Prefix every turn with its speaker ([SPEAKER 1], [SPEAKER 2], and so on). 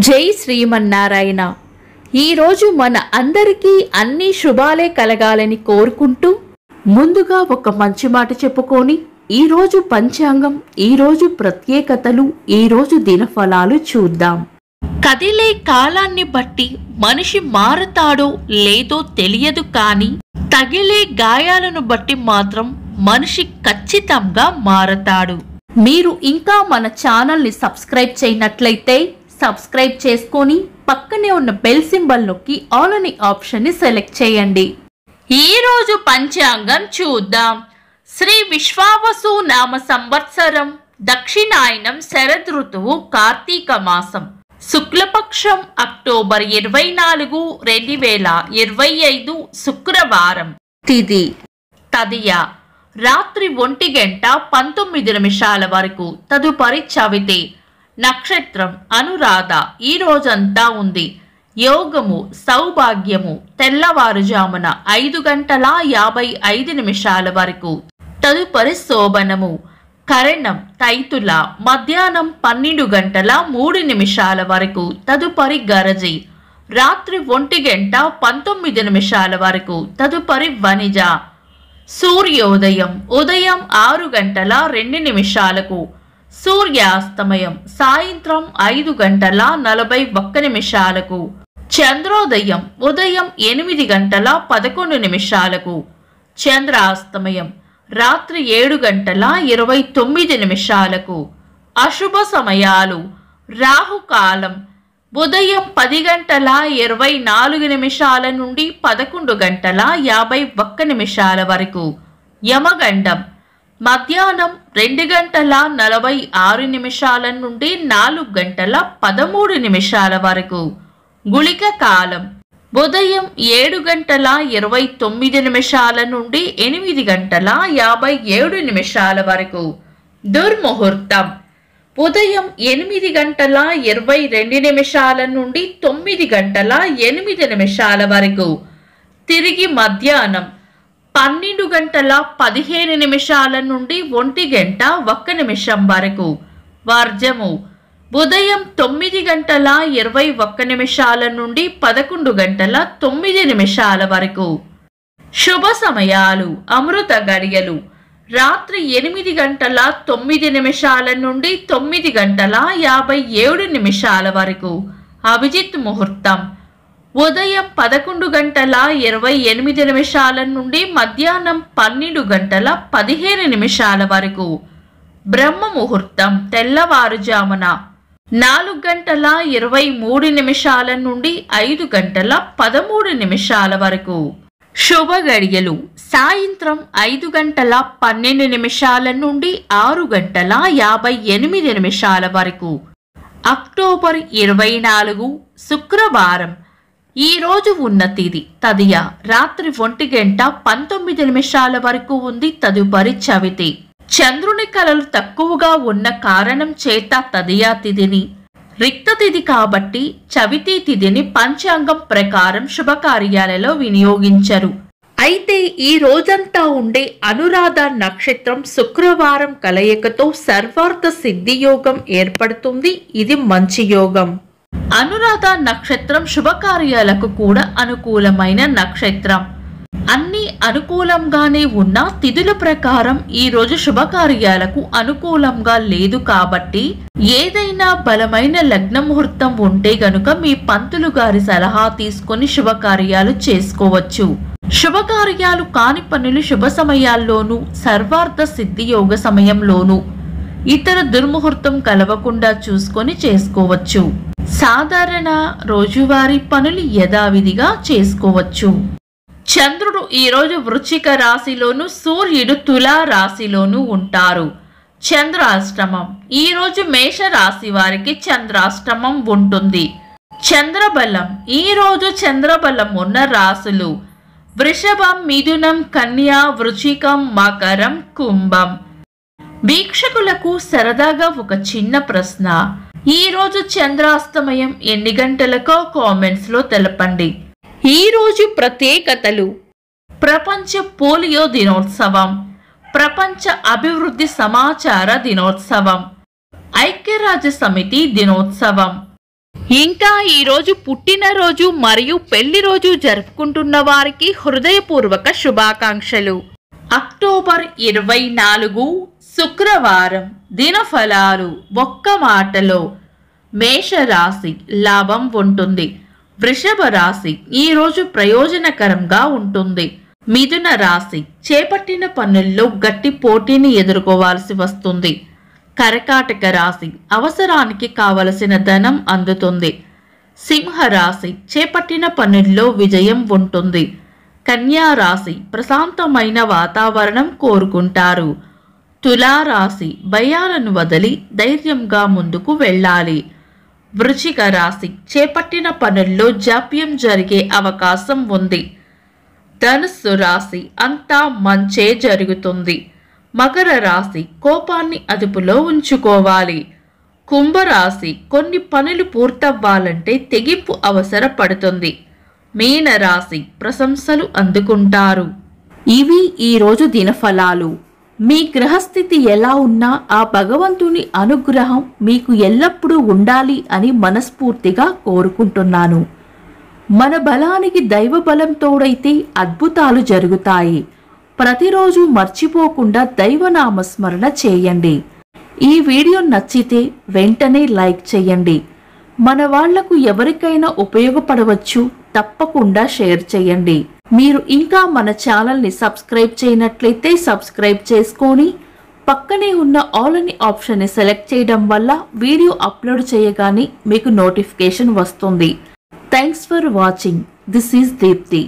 [SPEAKER 1] జై శ్రీమన్నారాయణ. ఈరోజు మన అందరికీ అన్ని శుభాలే కలగాలని కోరుకుంటూ ముందుగా ఒక మంచి మాట చెప్పుకొని ఈరోజు పంచాంగం, ఈరోజు ప్రత్యేకతలు, ఈరోజు దినఫలాలు చూద్దాం. కదిలే కాలాన్ని బట్టి మనిషి మారతాడో లేదో తెలియదు, కానీ తగిలే గాయాలను బట్టి మాత్రం మనిషి ఖచ్చితంగా మారతాడు. మీరు ఇంకా మన ఛానల్ని సబ్స్క్రైబ్ చేయనట్లయితే సబ్స్క్రైబ్ చేసుకొని పక్కనే ఉన్న బెల్ సింబల్ నొక్కి ఆల్ అనే ఆప్షన్ ని సెలెక్ట్ చేయండి. ఈ రోజు పంచాంగం చూద్దాం. శ్రీ విశ్వావసు నామ సంవత్సరం, దక్షిణాయనం, శరద్ ఋతువు, కార్తీక మాసం, శుక్లపక్షం, అక్టోబర్ 24, 2025 శుక్రవారం. తిథి తదియ, రాత్రి 1:19 వరకు. తదుపరి చవితి. నక్షత్రం అనురాధ. ఈ రోజంతా ఉంది. యోగము సౌభాగ్యము, తెల్లవారుజామున 5:55 వరకు. తదుపరి శోభనము. కరణం తైతుల, మధ్యాహ్నం 12:03 వరకు. తదుపరి గరజి, రాత్రి 1:19 వరకు. తదుపరి వనిజ. సూర్యోదయం ఉదయం 6:02. సూర్యాస్తమయం సాయంత్రం 5:41. చంద్రోదయం ఉదయం 8:11. చంద్రాస్తమయం రాత్రి 7:29. అశుభ సమయాలు. రాహుకాలం ఉదయం 10:24 నుండి 11:51 వరకు. యమగండం మధ్యాహ్నం 2:46 నుండి 4:13 వరకు. గుళిక కాలం ఉదయం 7:29 నుండి 8:57 వరకు. దుర్ముహూర్తం ఉదయం 8:22 నుండి 9:08 వరకు. తిరిగి మధ్యాహ్నం 12:15 నుండి 1:01 వరకు. వర్జము ఉదయం 9:21 నుండి 11:09 వరకు. శుభ సమయాలు. అమృత గడియలు రాత్రి 8:09 నుండి 9:57 వరకు. అభిజిత్ ముహూర్తం ఉదయం 11:28 నుండి మధ్యాహ్నం 12:15 వరకు. బ్రహ్మ ముహూర్తం తెల్లవారుజామున 4:23 నుండి 5:13 వరకు. శుభ గడియలు సాయంత్రం 5:12 నుండి 6:58 వరకు. అక్టోబర్ 24 శుక్రవారం. ఈ రోజు ఉన్న తిథి తదియ, రాత్రి 1:19 వరకు ఉంది. తదుపరి చవితి. చంద్రుని కళలు తక్కువగా ఉన్న కారణం చేత తదియా తిథిని, రిక్త తిథి కాబట్టి చవితి తిథిని పంచాంగం ప్రకారం శుభకార్యాలలో వినియోగించరు. అయితే ఈ రోజంతా ఉండే అనురాధ నక్షత్రం శుక్రవారం కలయికతో సర్వార్థ సిద్ధి యోగం ఏర్పడుతుంది. ఇది మంచి యోగం. అనురాధ నక్షత్రం శుభకార్యాలకు కూడా అనుకూలమైన నక్షత్రం. అన్ని అనుకూలంగానే ఉన్న తిథుల ప్రకారం ఈ రోజు శుభకార్యాలకు అనుకూలంగా లేదు. కాబట్టి ఏదైనా బలమైన లగ్న ముహూర్తం ఉంటే గనుక మీ పంతులు గారి సలహా తీసుకొని శుభకార్యాలు చేసుకోవచ్చు. శుభకార్యాలు కాని పనులు శుభ సమయాల్లోనూ, సర్వార్థ సిద్ధి యోగ సమయంలోనూ ఇతర దుర్ముహూర్తం కలవకుండా చూసుకొని చేసుకోవచ్చు. సాధారణ రోజువారీ పనులు యథావిధిగా చేసుకోవచ్చు. చంద్రుడు ఈరోజు వృశ్చిక రాశిలోను, సూర్యుడు తులా రాశిలోను ఉంటారు. చంద్రాష్టమం ఈరోజు మేష రాశి వారికి చంద్రాష్టమం ఉంటుంది. చంద్రబలం ఈరోజు చంద్రబలం ఉన్న రాశులు వృషభం, మిథునం, కన్యా, వృశ్చికం, మకరం, కుంభం. వీక్షకులకు సరదాగా ఒక చిన్న ప్రశ్న. ఈ రోజు చంద్రాస్తమయం ఎన్ని గంటలకో కామెంట్స్ లో తెలపండి. ఈ రోజు ప్రత్యేకతలు. ప్రపంచ పోలియో దినోత్సవం, ప్రపంచ అభివృద్ధి సమాచార దినోత్సవం, ఐక్యరాజ్య సమితి దినోత్సవం. ఇంకా ఈరోజు పుట్టినరోజు మరియు పెళ్లి రోజు జరుపుకుంటున్న వారికి హృదయపూర్వక శుభాకాంక్షలు. అక్టోబర్ 24 శుక్రవారం. దినఫలాలు. ఒక్క మాటలో మేషరాశి లాభం ఉంటుంది. వృషభ రాశి ఈరోజు ప్రయోజనకరంగా ఉంటుంది. మిథున రాశి చేపట్టిన పనుల్లో గట్టి పోటీని ఎదుర్కోవాల్సి వస్తుంది. కర్కాటక రాశి అవసరానికి కావలసిన ధనం అందుతుంది. సింహరాశి చేపట్టిన పనుల్లో విజయం ఉంటుంది. కన్యా రాశి ప్రశాంతమైన వాతావరణం కోరుకుంటారు. తులారాశి భయాలను వదిలి ధైర్యంగా ముందుకు వెళ్ళాలి. వృశ్చిక రాశి చేపట్టిన పనుల్లో జాప్యం జరిగే అవకాశం ఉంది. ధనుస్సు రాశి అంతా మంచే జరుగుతుంది. మకర రాశి కోపాన్ని అదుపులో ఉంచుకోవాలి. కుంభరాశి కొన్ని పనులు పూర్తవ్వాలంటే తెగింపు అవసరపడుతుంది. మీనరాశి ప్రశంసలు అందుకుంటారు. ఇవి ఈరోజు దినఫలాలు. మీ గ్రహస్థితి ఎలా ఉన్నా ఆ భగవంతుని అనుగ్రహం మీకు ఎల్లప్పుడూ ఉండాలి అని మనస్ఫూర్తిగా కోరుకుంటున్నాను. మన బలానికి దైవ బలం తోడైతే అద్భుతాలు జరుగుతాయి. ప్రతిరోజు మర్చిపోకుండా దైవనామస్మరణ చేయండి. ఈ వీడియో నచ్చితే వెంటనే లైక్ చేయండి. మన వాళ్లకు ఎవరికైనా ఉపయోగపడవచ్చు. తప్పకుండా షేర్ చేయండి. మీరు ఇంకా మన ఛానల్ని సబ్స్క్రైబ్ చేయనట్లయితే సబ్స్క్రైబ్ చేసుకొని పక్కనే ఉన్న ఆల్ అని ఆప్షన్ని సెలెక్ట్ చేయడం వల్ల వీడియో అప్లోడ్ చేయగానే మీకు నోటిఫికేషన్ వస్తుంది. Thanks for watching. This is Deepti.